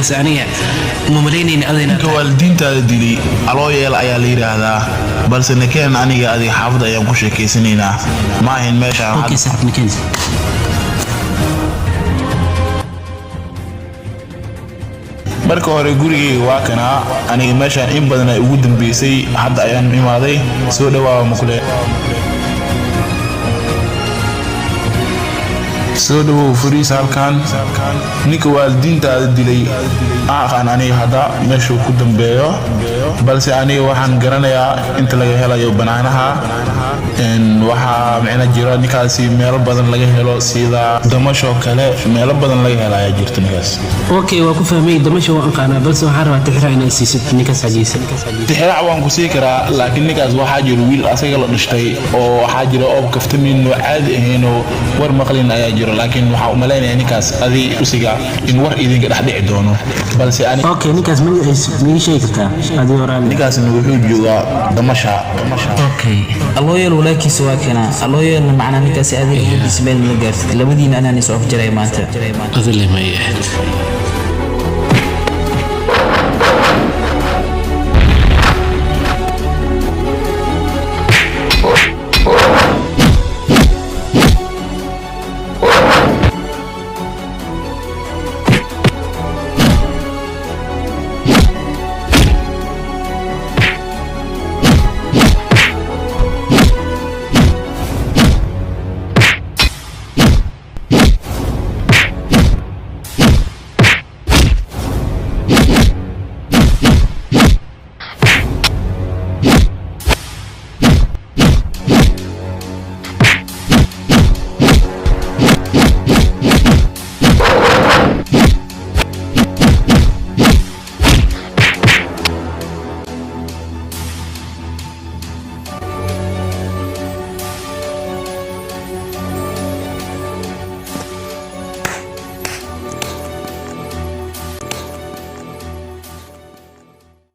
بس أنا مملين أذن والدين تدلي الله يلا يا ليرة هذا بس نكين أنا قاعد حافظ أيام كل شيء سنينا ما هن ماشى أوكي صح نكين marka hore gurigeyga waa kana aniga meeshaan in badan ay ugu dambeysay hadda ayaan imaaday soo dhawaada mukule soo dhawow fariis halkan ninka waalidiintaada dilay aqaan aniga hadda meesha ku dambeeyo balse aniga waxaan garanayaa inta laga helayo banaanaha waxaa macna jira ninkaasi meelo badan laga helo sida damasho kale meelo badan laga helayaa jirta ninkaas okay waa ku fahmay damasho waan qaana balse waxaan rabaa tixraa inay siisid ninkaas xajiisa tixraa waan ku sii karaa laakiin ninkaas waxaa jira wiil asaga la dhashtay oo waxaa jira oo kaftamin oo caadi ahayn oo war maqlin ayaa jira laakiin waxa u maleynaya ninkaas adii usiga in war idinka dhaxdhici doono balse ani okay ninkaas ma sheegi kartaa adii horaan ninkaas wuxuu joogaa damasha okay alooyel walaakiisa waa kana alooyel macna ninkaas adii ismeel la gaartay labadiina anaan is of jiray maanta adile ma yahay